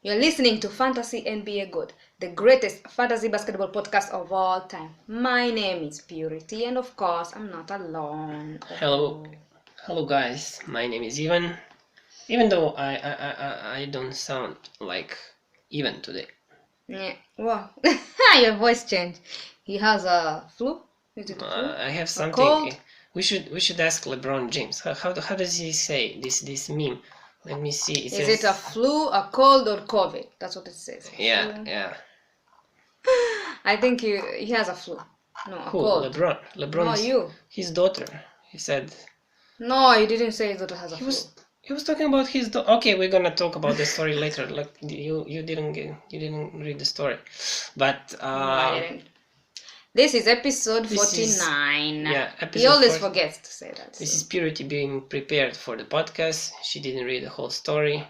You're listening to Fantasy NBA Good, the greatest fantasy basketball podcast of all time. My name is Purity, and of course, I'm not alone. Hello guys. My name is Ivan. Even though I don't sound like Ivan today. Yeah, wow. Your voice changed. He has a flu? Is it a flu? I have A something. cold? We should ask LeBron James. How does he say this meme? Let me see. Is it a flu, a cold, or COVID? That's what it says. Yeah. I think he has a flu. No, a Who? cold. LeBron's No, you. his daughter. He said. No, he didn't say his daughter has a flu. He was talking about his daughter. Okay, we're gonna talk about the story later. Like you didn't read the story, but No, I didn't. This is episode 49. He always forgets to say that. This is Purity being prepared for the podcast. She didn't read the whole story.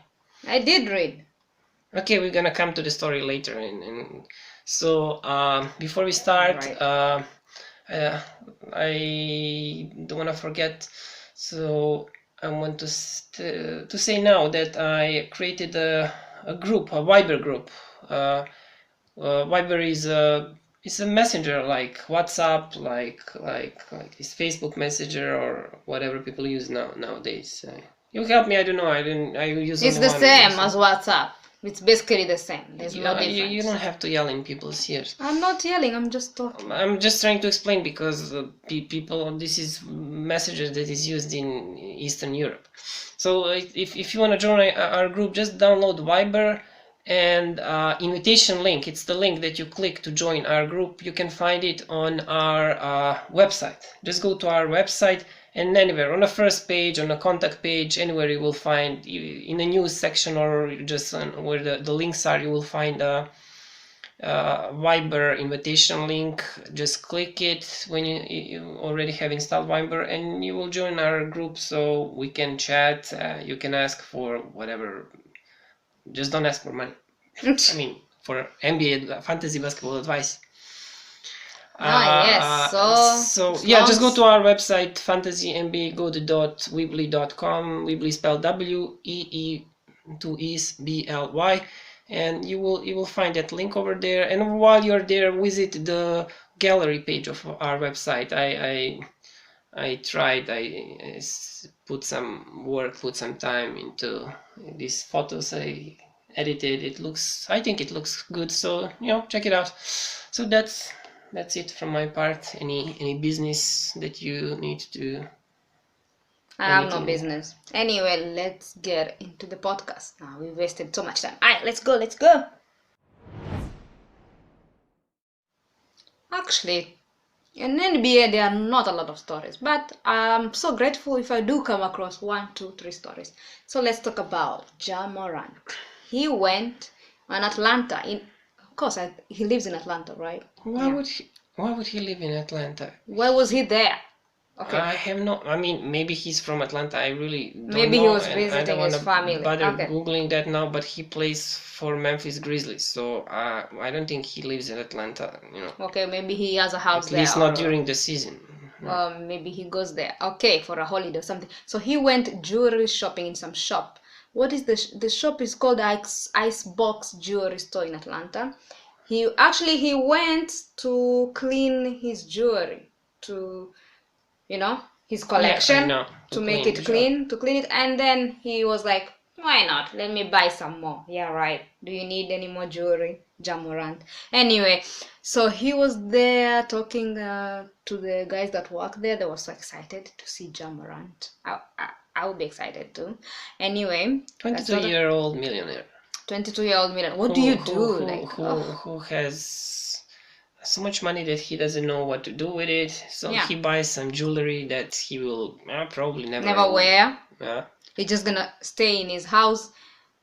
I did read. Okay, we're gonna come to the story later. And so before we start, Right. I don't want to forget. So I want to say now that I created a group, a Viber group. Viber is a messenger like WhatsApp, like this Facebook Messenger or whatever people use nowadays. You help me. I don't know. I use. It's the same as WhatsApp. It's basically the same. There's no difference. You don't have to yell in people's ears. I'm not yelling. I'm just talking. I'm just trying to explain because people. This is messenger that is used in Eastern Europe. So if you want to join our group, just download Viber. And invitation link, it's the link that you click to join our group. You can find it on our website. Just go to our website and anywhere on the first page, on the contact page, anywhere you will find in the news section or just where the links are, you will find a Viber invitation link. Just click it when you already have installed Viber and you will join our group so we can chat. You can ask for whatever. Just don't ask for money. I mean, for NBA fantasy basketball advice. Yes. Just go to our website fantasynbagood.weebly.com. Weebly spelled W-E-E, 2 E's, B-L-Y, and you will find that link over there. And while you're there, visit the gallery page of our website. I tried. I put some work, put some time into these photos I edited. I think it looks good. So check it out. So that's it from my part. Any business that you need to? I have no business. Anyway, let's get into the podcast. Now we wasted so much time. Alright, let's go. Actually, in NBA, there are not a lot of stories, but I'm so grateful if I do come across 1, 2, 3 stories. So let's talk about Ja Morant. He went on Atlanta. Of course, he lives in Atlanta, right? Why would he live in Atlanta? Why was he there? Okay. I have no. I mean, maybe he's from Atlanta. I really don't know. Maybe he was visiting I don't his family. bother googling that now. But he plays for Memphis Grizzlies, so I don't think he lives in Atlanta. Okay, maybe he has a house there. At least not during the season. Maybe he goes there. Okay, for a holiday or something. So he went jewelry shopping in some shop. What is the shop is called Icebox Jewelry Store in Atlanta. He went to clean his jewelry to his collection, to make it clean, to clean it, and then he was like, why not? Let me buy some more. Yeah, right. Do you need any more jewelry? Ja Morant. Anyway, so he was there talking to the guys that work there. They were so excited to see Ja Morant. I would be excited too. Anyway, 22-year-old millionaire. 22-year-old millionaire. What do you do? Who has so much money that he doesn't know what to do with it. So he buys some jewelry that he will probably never wear. Yeah. He's just gonna stay in his house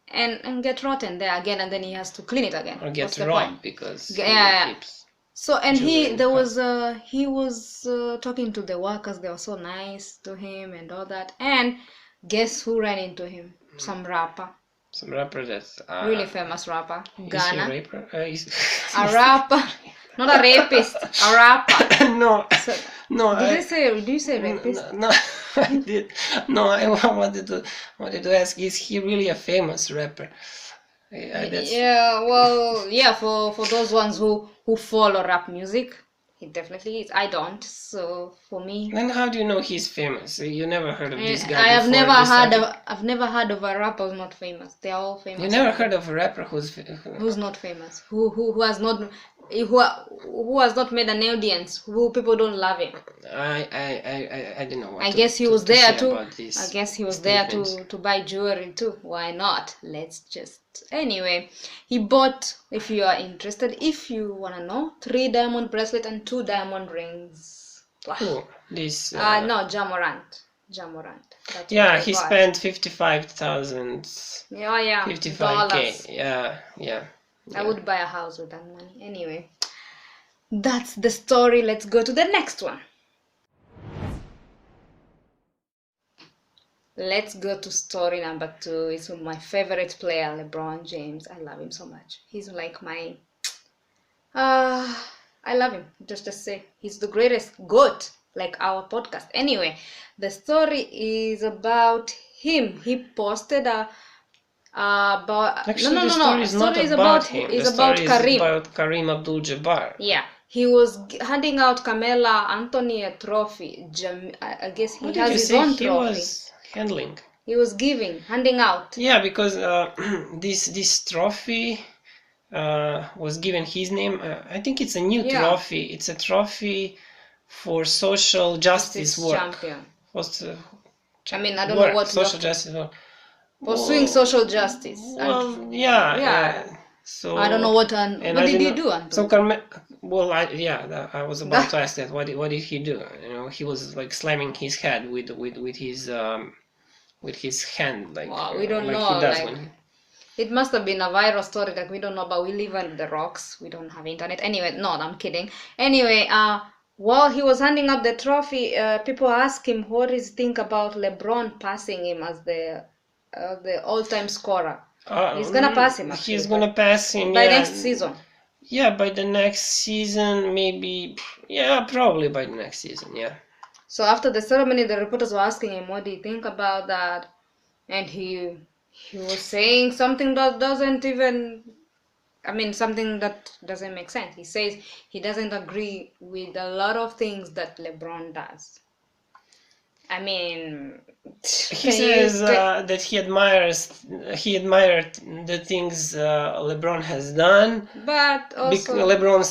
and get rotten there again, and then he has to clean it again. Or get robbed because he keeps. So and he was talking to the workers. They were so nice to him and all that. And guess who ran into him? Some rapper. Some rapper that's really famous rapper. Ghana. Is he a rapper? A rapper. Not a rapist, a rapper. No. So, No. Did you say rapist? No, I did. No, I wanted to ask, is he really a famous rapper? That's Yeah, well, yeah, for those ones who follow rap music, he definitely is. I don't, so for me, Then how do you know he's famous? You never heard of this guy I have before never this heard topic? of I've never heard of a rapper who's not famous. They're all You famous never over heard there. of a rapper Who's not famous? Who has not who has not made an audience? Who people don't love him? I don't know what I guess he to, was to there say too. about this I guess he was there statement. to buy jewelry too. Why not? Let's just anyway. He bought, if you are interested, if you wanna know, 3 diamond bracelet and 2 diamond rings. Wow. Who? This No, Jamorant. Jamorant. That's what yeah, I he bought. spent 55,000 Yeah, 55k. dollars. Yeah. I would buy a house with that money. Anyway, that's the story. Let's go to the next one. Let's go to story number 2. It's with my favorite player, LeBron James. I love him so much. He's like my I love him. Just to say, he's the greatest goat, like our podcast. Anyway, the story is about him. He posted a about Actually, no. the story is not Story is about him. is The about story is Karim. about Karim Abdul-Jabbar. Yeah, he was handing out Carmela Anthony a trophy. I guess he What has did you his say own he trophy. was handling? He was handing out. Yeah, because this trophy was given his name. I think it's a new trophy. It's a trophy for social justice work. Champion. I mean, I don't know what social justice work. Pursuing social justice. Well, yeah. So I don't know what did he do? So I was about to ask that. What did he do? You know, he was like slamming his head with his hand, like we don't like know. he does Like, when it must have been a viral story that we don't know about. We live under the rocks. We don't have internet. Anyway, no, I'm kidding. Anyway, while he was handing out the trophy, people asked him what does he think about LeBron passing him as the all-time scorer. He's gonna pass him. Actually, he's gonna pass him by next season. Yeah, by the next season, maybe. Yeah, probably by the next season. Yeah. So after the ceremony, the reporters were asking him, "What do you think about that?" And he was saying something that doesn't even. I mean, something that doesn't make sense. He says he doesn't agree with a lot of things that LeBron does. I mean, he says that he admired the things LeBron has done, but also LeBron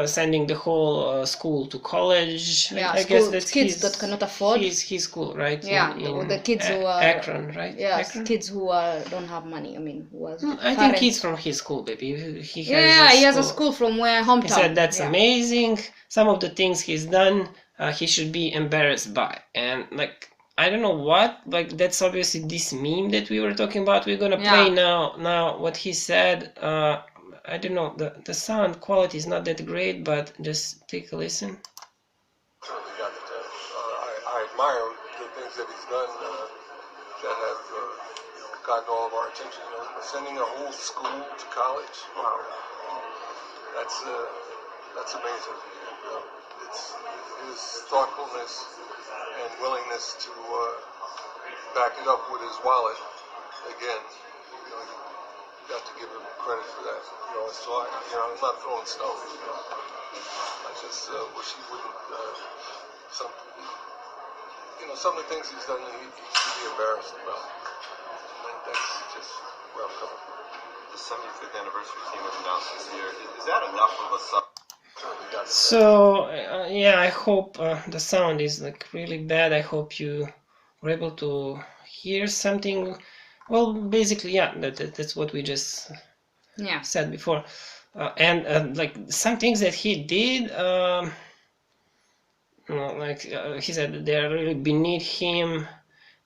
sending the whole school to college. Yeah, I guess that's kids that cannot afford his school, right? Yeah, the kids who are Akron, right? Yeah, Akron? kids who don't have money. I mean, who has I think he's from his school, baby. He has a school from where hometown. He said that's amazing. Some of the things he's done, he should be embarrassed by. And like, I don't know what, like that's obviously this meme that we were talking about. We're gonna play now what he said. I don't know, the sound quality is not that great, but just take a listen. I admire the things that he's done that have gotten all of our attention. Sending a whole school to college, wow, that's amazing. It's his thoughtfulness and willingness to back it up with his wallet. Again, you got to give him credit for that. So I'm not throwing stones. I just wish he wouldn't. Some of the things he's done, he should be embarrassed about. That's just where I'm coming from. The 75th anniversary team was announced this year. Is that enough of a So I hope the sound is like really bad. I hope you were able to hear something. Well, basically, that's what we just said before. And like some things that he did, he said they're really beneath him.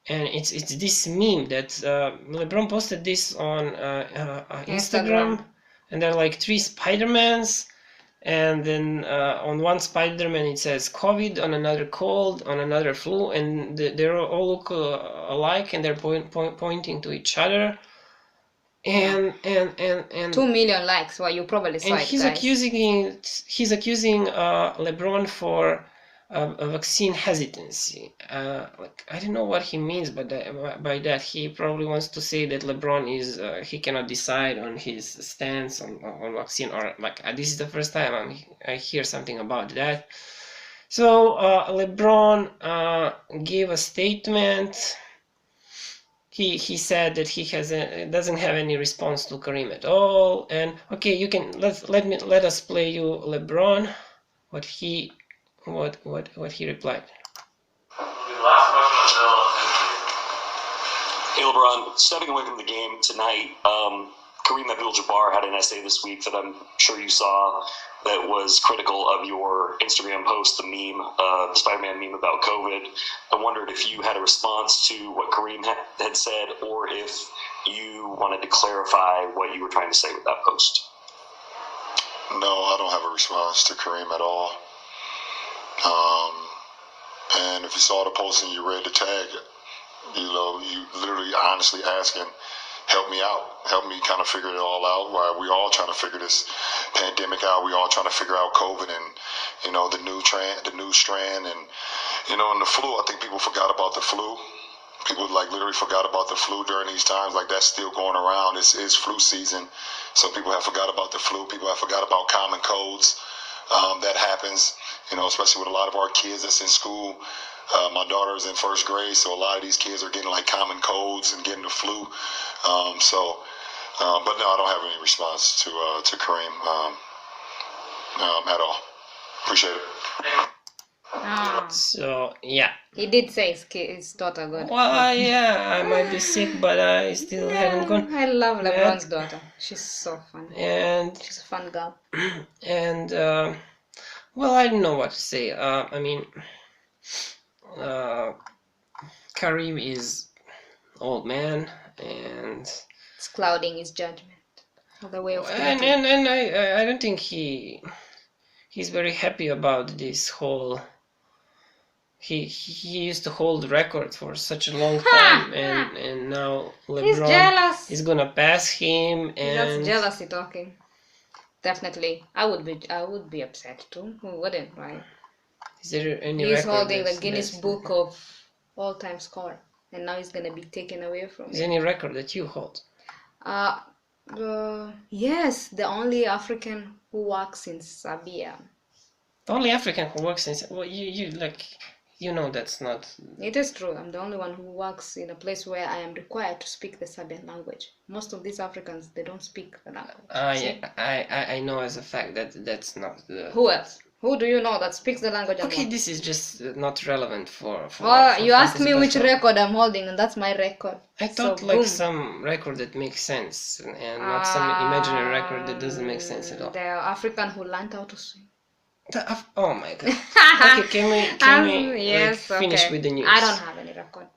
And it's this meme that LeBron posted this on Instagram, and there are like 3 Spider-Mans. And then on one Spider-Man it says COVID, on another cold, on another flu, and they all look alike, and they're pointing to each other. And 2 million likes. Well, you probably saw and it, he's guys. accusing LeBron for a vaccine hesitancy. Like I don't know what he means by that. He probably wants to say that LeBron is he cannot decide on his stance on vaccine, or like this is the first time I hear something about that. So LeBron gave a statement. He said that he doesn't have any response to Kareem at all. And okay, you can let us play you LeBron what he replied. Hey LeBron, stepping away from the game tonight, Kareem Abdul-Jabbar had an essay this week that I'm sure you saw that was critical of your Instagram post, the meme, the Spider-Man meme about COVID. I wondered if you had a response to what Kareem had said, or if you wanted to clarify what you were trying to say with that post. No, I don't have a response to Kareem at all. And if you saw the post and you read the tag, you literally honestly asking, help me out, help me kind of figure it all out. While we all trying to figure this pandemic out, we all trying to figure out COVID and the new strand, and and the flu. I think people forgot about the flu. People literally forgot about the flu during these times. Like that's still going around. It's flu season. Some people have forgot about the flu. People have forgot about common colds. That happens, especially with a lot of our kids that's in school. My daughter is in first grade, so a lot of these kids are getting common colds and getting the flu. But no, I don't have any response to Kareem at all. Appreciate it. So yeah, he did say his daughter got. Well, yeah, I might be sick, but I still haven't gone. I love LeBron's daughter. She's so fun. And she's a fun girl. And well, I don't know what to say. I mean, Kareem is old man, and it's clouding his judgment. The way of thinking. And I don't think he's very happy about this whole. He used to hold record for such a long time, and now LeBron is gonna pass him. And that's jealousy talking. Definitely, I would be upset too. Who wouldn't, right? Is there any? He's holding the Guinness Book of all-time score, and now he's gonna be taken away from him. Is there any record that you hold? Yes, the only African who works in Serbia. The only African who works in that's not. It is true. I'm the only one who works in a place where I am required to speak the Serbian language. Most of these Africans, they don't speak the language. Yeah, I know as a fact that's not the. Who else? Who do you know that speaks the language? Okay, this is just not relevant for you asked me which record I'm holding, and that's my record. I thought some record that makes sense, and not some imaginary record that doesn't make sense at all. The African who learned how to swim. Oh my god. Okay, can we finish with the news? I don't have any record.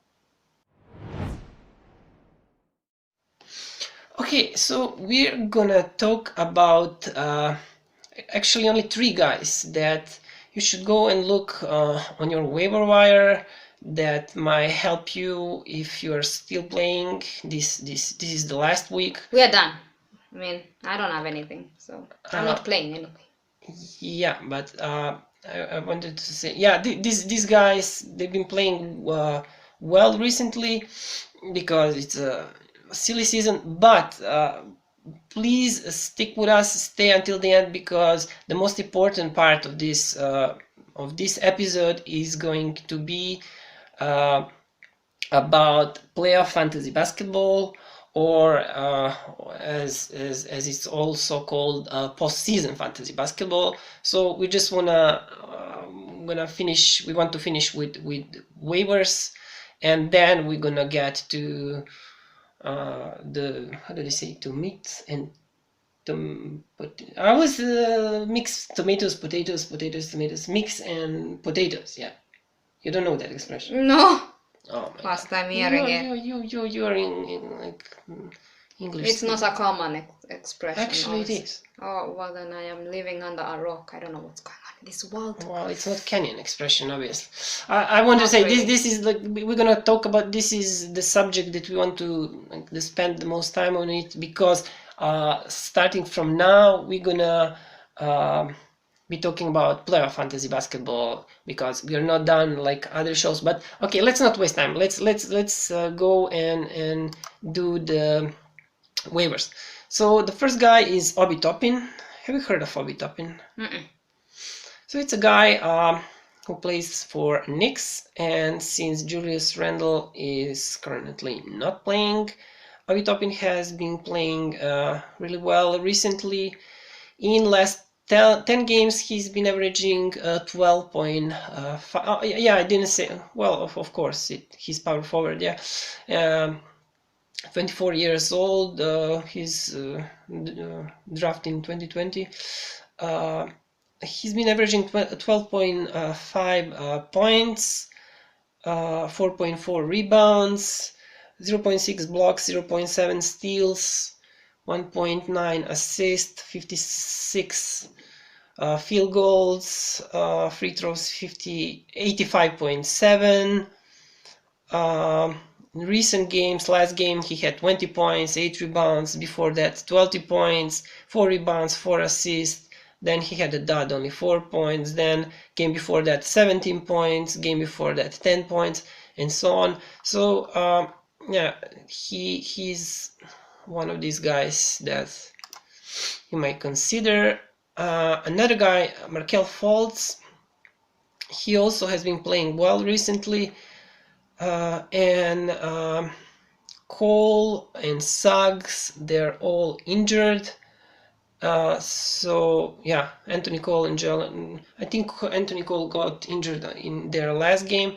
Okay, so we're gonna talk about actually only 3 guys that you should go and look on your waiver wire that might help you if you are still playing. This is the last week. We are done. I mean, I don't have anything, so I'm not playing anyway. Yeah, but I wanted to say, these guys, they've been playing well recently because it's a silly season, but please stick with us, stay until the end, because the most important part of this episode is going to be about playoff fantasy basketball, or as it's also called postseason fantasy basketball. So we just want to finish with waivers, and then we're gonna get to meat and I was mix tomatoes, mix and potatoes. Yeah, you don't know that expression? No. Oh my Last God. time hearing it. You're in English. It's not a common expression. Actually, it is. Oh, well, then I am living under a rock. I don't know what's going on in this world. Well, it's not Kenyan expression, obviously. I want to say really. This is we're gonna talk about. This is the subject that we want to spend the most time on it, because starting from now we're gonna be talking about playoff fantasy basketball, because we are not done like other shows. But okay, let's not waste time. Let's go and do the waivers. So the first guy is Obvi Topping. Have you heard of Obvi Topping? Mm-mm. So it's a guy who plays for Knicks, and since Julius Randle is currently not playing, Obvi Topping has been playing really well recently. In last 10 games, he's been averaging 12.5. Yeah, I didn't say. Well, of course, he's power forward. Yeah, 24 years old. He's drafted in 2020. He's been averaging 12.5 points, 4.4 rebounds, 0.6 blocks, 0.7 steals, 1.9 assists, 56 field goals, free throws 85.7. In recent games, last game he had 20 points, 8 rebounds, before that 20 points, 4 rebounds, 4 assists, then he had a dud, only 4 points, then game before that 17 points, game before that 10 points, and so on. So yeah, he's one of these guys that you might consider. Another guy, Markelle Fultz, he also has been playing well recently, and Cole and Suggs, they're all injured. So yeah, Anthony Cole and Jalen, I think Anthony Cole got injured in their last game,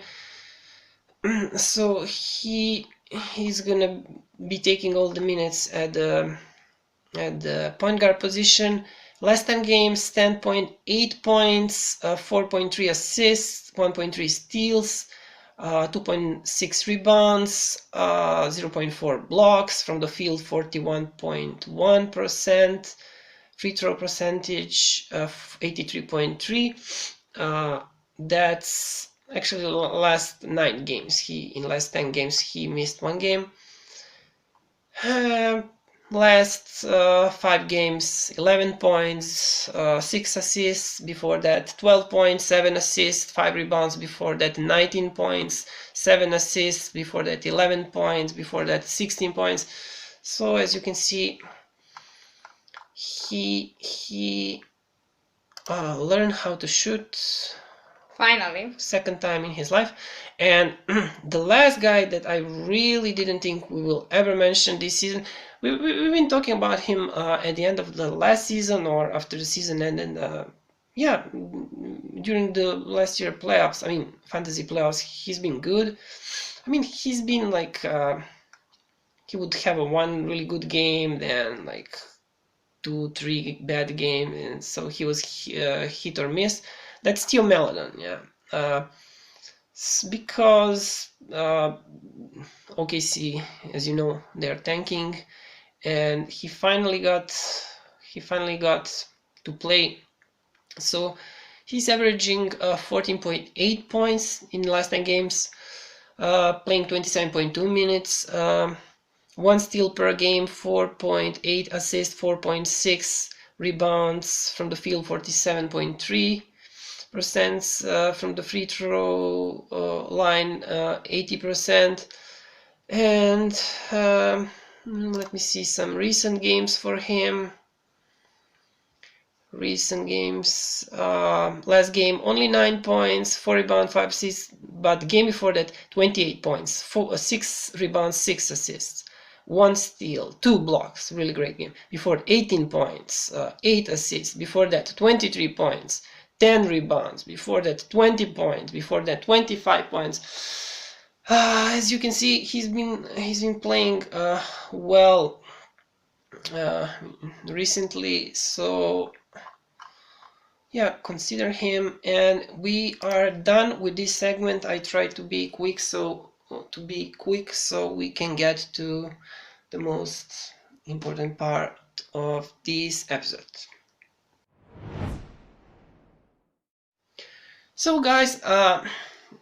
so he's gonna be taking all the minutes at the point guard position. Last 10 games, 10.8 points, 4.3 assists, 1.3 steals, 2.6 rebounds, 0.4 blocks, from the field 41.1%, free throw percentage of 83.3. That's actually the last 9 games. In last 10 games he missed 1 game. Last 5 games, 11 points, 6 assists, before that 12 points, 7 assists, 5 rebounds, before that 19 points, 7 assists, before that 11 points, before that 16 points. So as you can see, he learned how to shoot Finally. second time in his life. And the last guy that I really didn't think we will ever mention this season, we've been talking about him at the end of the last season, or after the season ended. Yeah, during the last year playoffs, I mean fantasy playoffs, he's been good. I mean, he's been like he would have one really good game, then like 2-3 bad games, and so he was hit or miss. That's still Meladon, yeah. Because OKC, as you know, they're tanking, and he finally got to play. So he's averaging 14.8 points in the last 10 games, playing 27.2 minutes, 1 steal per game, 4.8 assists, 4.6 rebounds, from the field 47.3%, from the free throw line 80%. And let me see some recent games for him. Recent games, last game only 9 points, 4 rebounds, 5 assists, but game before that 28 points, 6 rebounds, 6 assists, 1 steal, 2 blocks, really great game. Before 18 points, 8 assists, before that 23 points, 10 rebounds, before that 20 points, before that 25 points. As you can see, he's been playing well recently, so yeah, consider him. And we are done with this segment. I tried to be quick, so we can get to the most important part of this episode. So guys,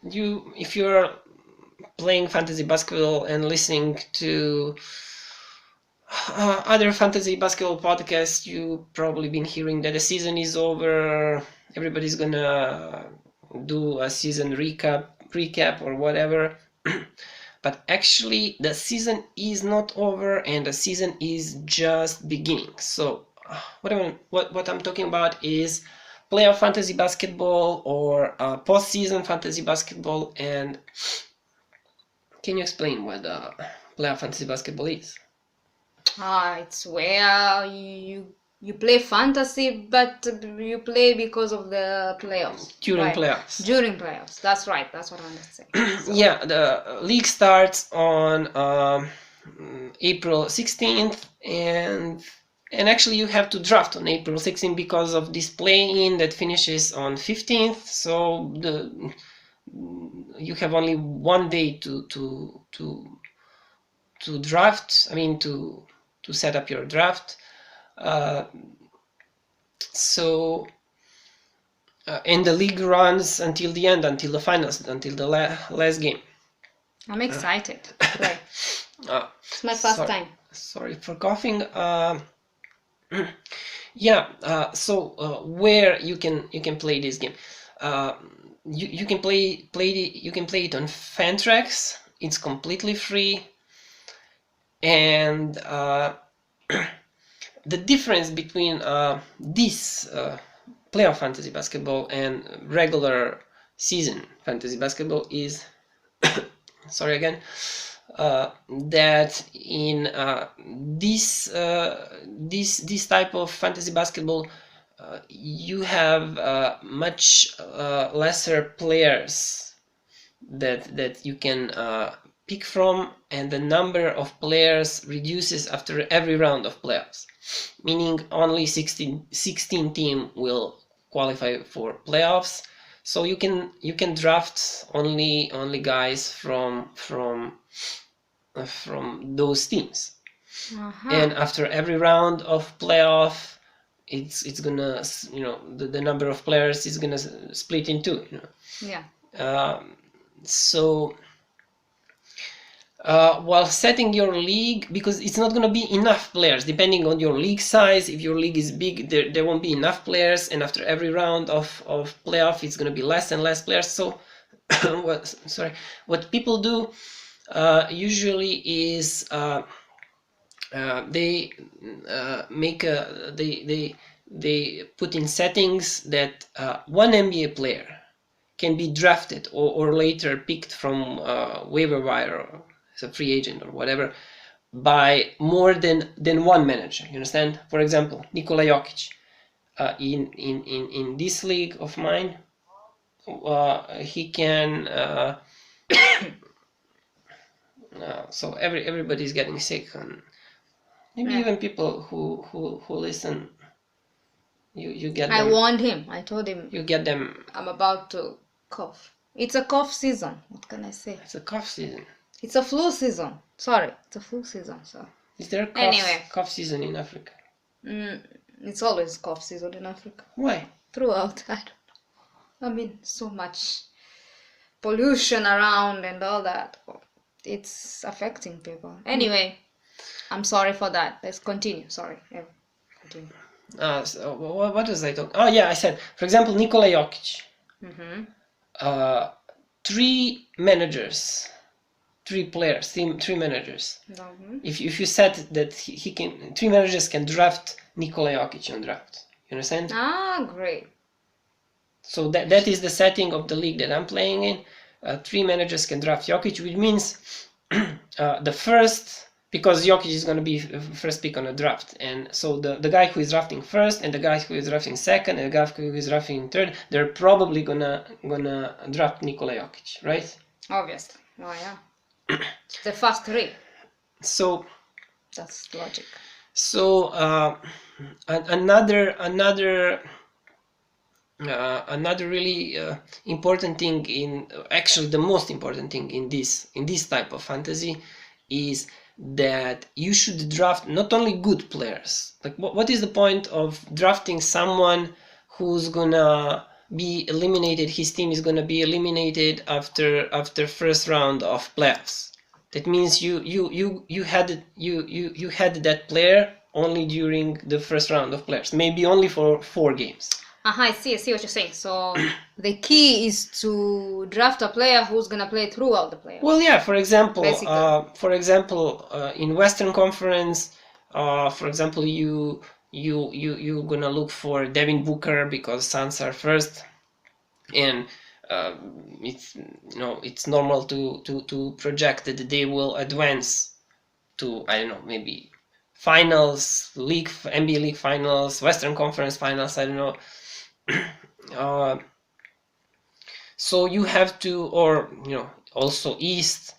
if you're playing fantasy basketball and listening to Other fantasy basketball podcasts, you probably been hearing that the season is over. Everybody's gonna do a season recap or whatever. But actually, the season is not over, and the season is just beginning. So, what I'm talking about is playoff fantasy basketball or postseason fantasy basketball. And can you explain what playoff fantasy basketball is? It's where you play fantasy, but you play because of the playoffs. During right? playoffs. During playoffs. That's right. That's what I understand. Yeah, the league starts on April 16th, and actually you have to draft on April 16th because of this play-in that finishes on 15th. So you have only one day to draft. I mean to set up your draft. And the league runs until the end, until the finals, until the last game. I'm excited to play. It's my first time. Sorry for coughing. Where you can play this game? You can play it on Fantrax. It's completely free, and the difference between this playoff fantasy basketball and regular season fantasy basketball is sorry again, that in this type of fantasy basketball you have much lesser players that you can pick from, and the number of players reduces after every round of playoffs, meaning only 16 team will qualify for playoffs. So you can draft only guys from those teams. And after every round of playoff, it's gonna, the number of players is gonna split in two. So while setting your league, because it's not going to be enough players depending on your league size. If your league is big, there won't be enough players, and after every round of playoff it's going to be less and less players. So what people do usually is they put in settings that one NBA player can be drafted or later picked from waiver wire or as a free agent or whatever by more than one manager. You understand? For example, Nikola Jokic in this league of mine, he can so everybody's getting sick, and maybe even people who listen, you get them. I warned him. I told him you get them. I'm about to cough. It's a cough season. What can I say? It's a cough season. It's a flu season. Sorry, it's a flu season. So. Is there cough season in Africa? It's always cough season in Africa. Why? Throughout, I don't know. I mean, so much pollution around and all that. It's affecting people. Anyway, I'm sorry for that. Let's continue. Sorry. Continue. So what was I talking? Oh yeah, I said, for example, Nikola Jokic. Three managers. 3 players, 3 managers. If you said that he can, 3 managers can draft Nikola Jokic on draft. You understand? Great. So that is the setting of the league that I'm playing in. 3 managers can draft Jokic, which means the first, because Jokic is going to be first pick on a draft, and so the guy who is drafting first and the guy who is drafting second and the guy who is drafting third, they're probably gonna draft Nikola Jokic, right? Obviously. Oh yeah. The first 3. So that's logic. So another really important thing, actually the most important thing in this type of fantasy, is that you should draft not only good players. Like what is the point of drafting someone who's gonna be eliminated? His team is gonna be eliminated after first round of playoffs. That means you had that player only during the first round of players, maybe only for 4 games. I see what you're saying. So the key is to draft a player who's gonna play throughout the playoffs. Well, yeah. For example, Basically. in Western Conference, for example, you're gonna look for Devin Booker because Suns are first, and it's normal to project that they will advance to, I don't know, maybe finals, NBA League finals, Western Conference finals, I don't know. So you have to, or also East,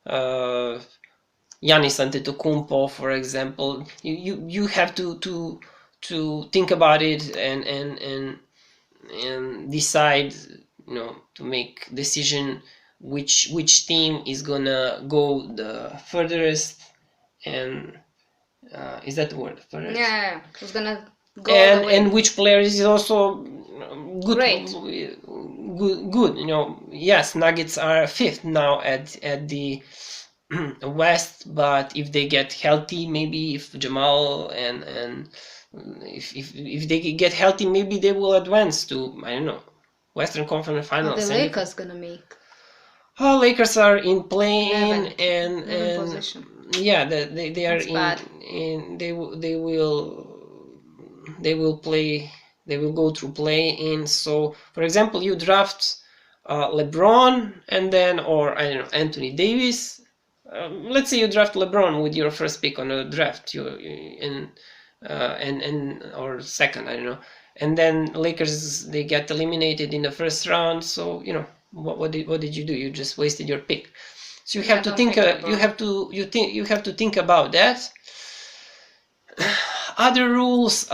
Giannis Antetokounmpo, for example. You have to think about it and decide, to make decision which team is gonna go the furthest, and is that the word? Furthest? Yeah, who's gonna go all the way. And which player is also good. Great. Good. Yes, Nuggets are 5th now at the West, but if they get healthy, maybe if Jamal and if they get healthy, maybe they will advance to, I don't know, Western Conference What Finals. the Lakers gonna make? Oh, Lakers are in playing and Position. yeah, they are That's bad. they will play. They will go through play-in. So, for example, you draft LeBron and then, or I don't know, Anthony Davis. Let's say you draft LeBron with your first pick on a draft, and or second, I don't know, and then Lakers, they get eliminated in the first round. So what did you do? You just wasted your pick. So you have to think. You have to think about that. Other rules.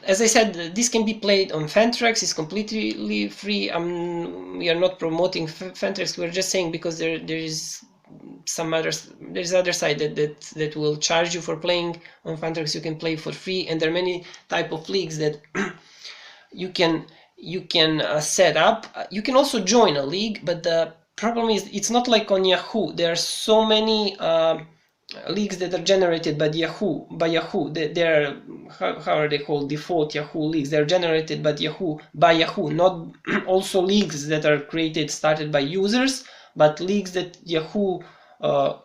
As I said, this can be played on Fantrax. It's completely free. We are not promoting Fantrax. We're just saying because there is there's other side that will charge you for playing on Fantrax. You can play for free, and there are many type of leagues that you can set up. You can also join a league, but the problem is it's not like on Yahoo. There are so many leagues that are generated by Yahoo. They're how are they called? Default Yahoo leagues. They're generated by Yahoo, not also leagues that are started by users, but leagues that Yahoo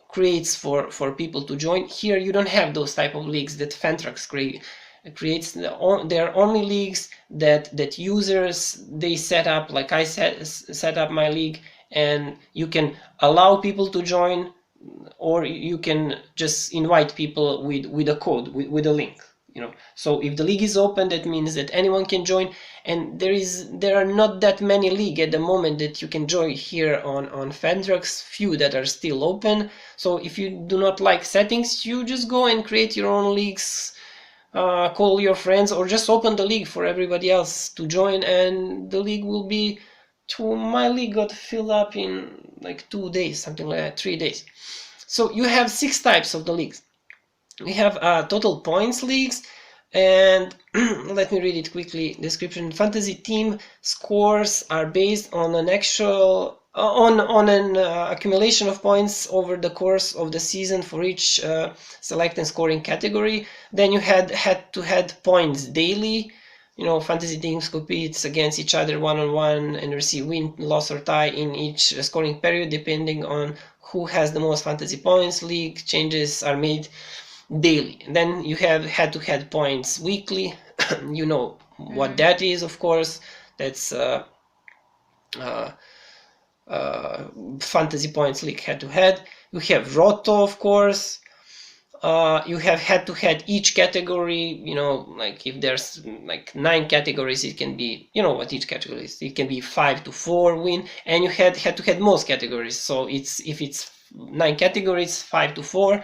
creates for people to join. Here you don't have those type of leagues that Fantrax creates. They're only leagues that users, they set up, like I set up my league, and you can allow people to join, or you can just invite people with a code, with a link. So if the league is open, that means that anyone can join, and there are not that many leagues at the moment that you can join here on Fantrax, few that are still open. So if you do not like settings, you just go and create your own leagues, call your friends, or just open the league for everybody else to join, and the league will be my league got filled up in like 2 days, something like that, 3 days. So you have 6 types of the leagues. We have total points leagues, and let me read it quickly. Description: fantasy team scores are based on an actual on an accumulation of points over the course of the season for each select and scoring category. Then you had head-to-head points daily. Fantasy teams compete against each other one-on-one and receive win, loss, or tie in each scoring period, depending on who has the most fantasy points. League changes are made daily. And then you have head-to-head points weekly. You know what that is, of course. That's fantasy points league head-to-head. You have Roto, of course. You have head-to-head each category. Like if there's like 9 categories, it can be, what each category is. It can be 5 to 4 win, and you had head-to-head most categories. So if it's 9 categories, 5 to 4,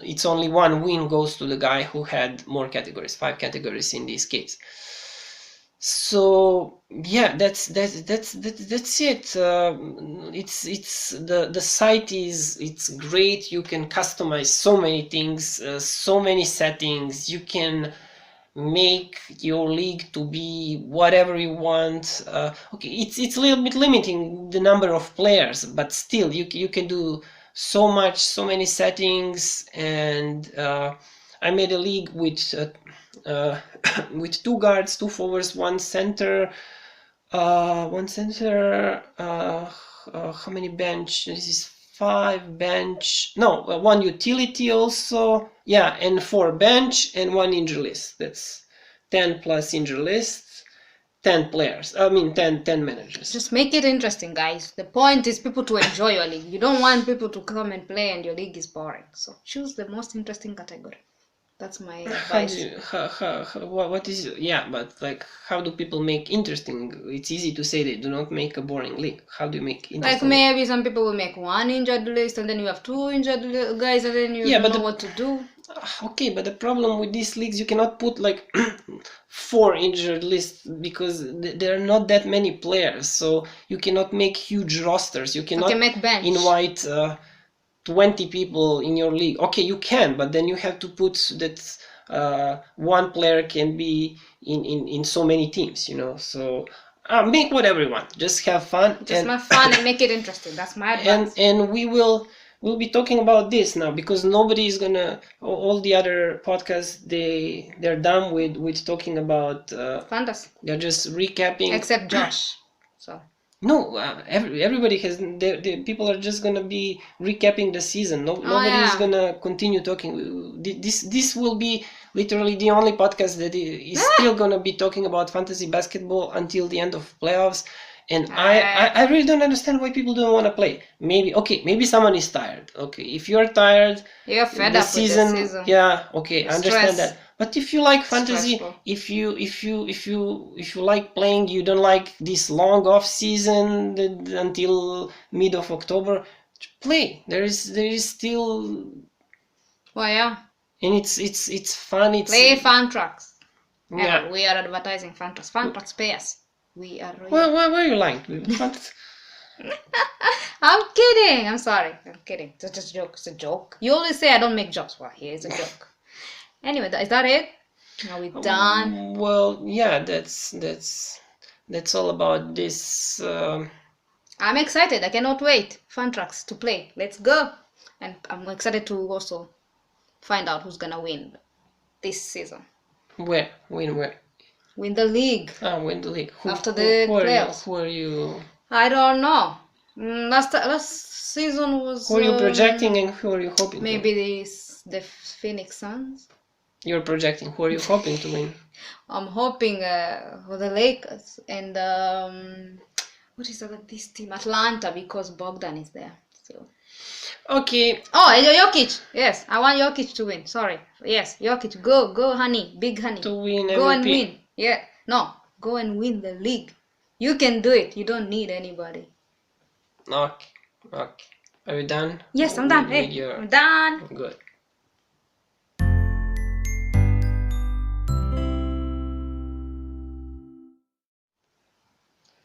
it's only 1 win goes to the guy who had more categories, 5 categories in this case. So yeah, that's it. It's the site it's great. You can customize so many things, so many settings. You can make your league to be whatever you want. Okay, it's a little bit limiting the number of players, but still you can do so many settings, and I made a league with with 2 guards, 2 forwards, 1 center, how many bench? This is 5 bench. No, 1 utility also. Yeah, and 4 bench and 1 injury list. That's 10 plus injury list. 10 players. I mean 10 managers. Just make it interesting, guys. The point is people to enjoy your league. You don't want people to come and play and your league is boring. So choose the most interesting category. That's my advice. What is, yeah, but like, how do people make interesting? It's easy to say they do not make a boring league. How do you make Like interesting? maybe some people will make 1 injured list and then you have 2 injured guys and then you Yeah, don't but know what to do. Okay, but the problem with these leagues, you cannot put like 4 injured lists because there are not that many players, so you cannot make huge rosters. You cannot make bench. invite 20 people in your league. Okay, you can, but then you have to put that one player can be in so many teams, you know. So make whatever you want. Just have fun. Just have fun and make it interesting. That's my advice. And we'll be talking about this now because nobody is gonna. All the other podcasts they're done with talking about fantasy. They're just recapping. Except Josh. So. No, everybody has. The people are just gonna be recapping the season. Nobody is gonna continue talking. This will be literally the only podcast that is still gonna be talking about fantasy basketball until the end of playoffs. And I really don't understand why people don't want to play. Maybe someone is tired. Okay, if you're tired, you're fed up with the season. Yeah, okay, I understand that. But if you like fantasy, Stressful. if you like playing, you don't like this long off season until mid of October, play. There is still. Well, yeah. And it's fun. Play fan tracks. Yeah. We are advertising fan tracks. Fan tracks pay us. We are. Why are you lying? I'm kidding. I'm sorry. I'm kidding. It's just a joke. It's a joke. You always say I don't make jokes. Well, here's a joke. Anyway, is that it? Are we done? Well, yeah. That's all about this. I'm excited. I cannot wait. Fan tracks to play. Let's go. And I'm excited to also find out who's gonna win this season. Where? Win where? Win the league. Win the league. After the playoffs. Who are you? I don't know. Last season was. Who are you projecting and who are you hoping? Maybe the Phoenix Suns. You're projecting. Who are you hoping to win? I'm hoping for the Lakers and what is this team? Atlanta, because Bogdan is there. So. Okay. Oh, Jokic. Yes, I want Jokic to win. Sorry. Yes, Jokic. Go, honey, big honey. To win MVP. Go and win. Yeah. No, go and win the league. You can do it. You don't need anybody. Okay. Are you done? Yes, I'm done. Hey, I'm done. Good.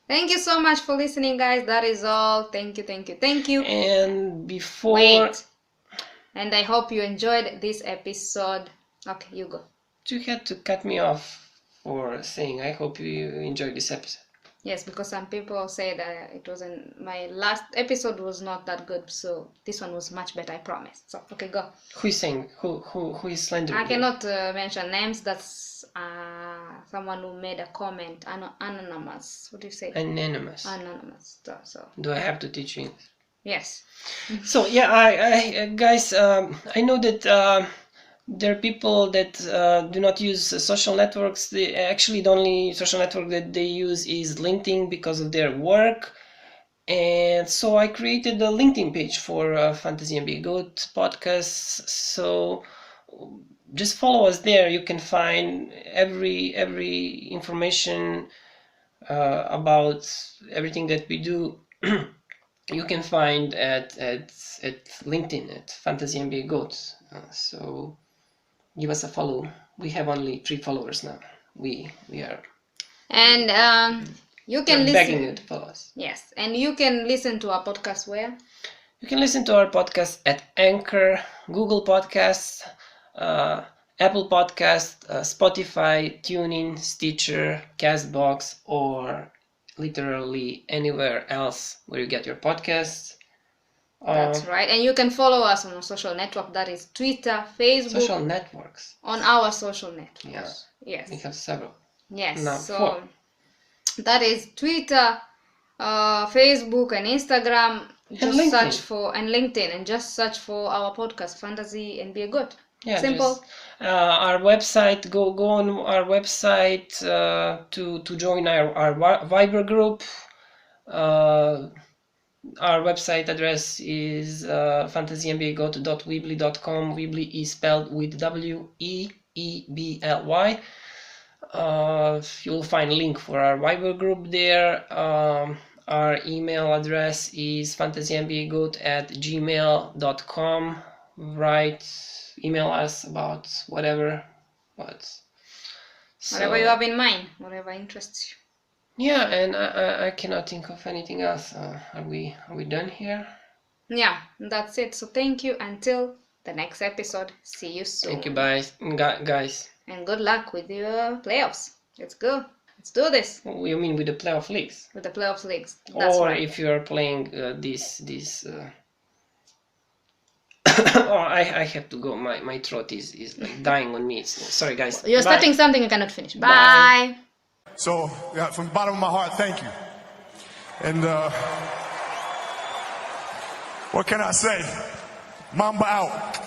Thank you so much for listening, guys. That is all. Thank you. And before... Wait. And I hope you enjoyed this episode. Okay, you go. You had to cut me off for saying I hope you enjoyed this episode. Yes, because some people say that it wasn't, my last episode was not that good, so this one was much better, I promise. So, okay, go. Who is saying? Who is slandering? I cannot mention names. That's someone who made a comment. Anonymous. What do you say? Anonymous. Anonymous. So. Do I have to teach you English? Yes. So yeah, I guys, I know that there are people that do not use social networks. The only social network that they use is LinkedIn because of their work. And so I created a LinkedIn page for Fantasy NBA Goat podcasts. So just follow us there. You can find every information about everything that we do. You can find at LinkedIn at Fantasy NBA Goats. So give us a follow. We have only 3 followers now. We are. And you can listen. Begging you to follow us. Yes, and you can listen to our podcast where? You can listen to our podcast at Anchor, Google Podcasts, Apple Podcasts, Spotify, TuneIn, Stitcher, Castbox, or literally anywhere else where you get your podcasts. That's right. And you can follow us on our social network. That is Twitter, Facebook. Social networks. On our social networks. Yeah. Yes. We have several. Yes. Now, so that is Twitter, Facebook, and Instagram. Just LinkedIn. search for and LinkedIn, and just search for our podcast, Fantasy NBA GOAT. Yeah, simple. Just, our website. Go on our website to join our Viber group. Our website address is fantasynbagoat.weebly.com. Weebly is spelled with WEEBLY. You'll find a link for our Viber group there. Our email address is fantasynbagoat@gmail.com. Email us about whatever. Whatever you have in mind, whatever interests you. Yeah, and I cannot think of anything else. Are we done here? Yeah, that's it. So thank you until the next episode. See you soon. Thank you, guys. And good luck with your playoffs. Let's go. Let's do this. You mean with the playoff leagues? With the playoff leagues. That's or right. If you are playing this. Oh, I have to go. My throat is like dying on me. Sorry, guys. You're starting something you cannot finish. Bye. So, yeah, from the bottom of my heart, thank you. And what can I say? Mamba out.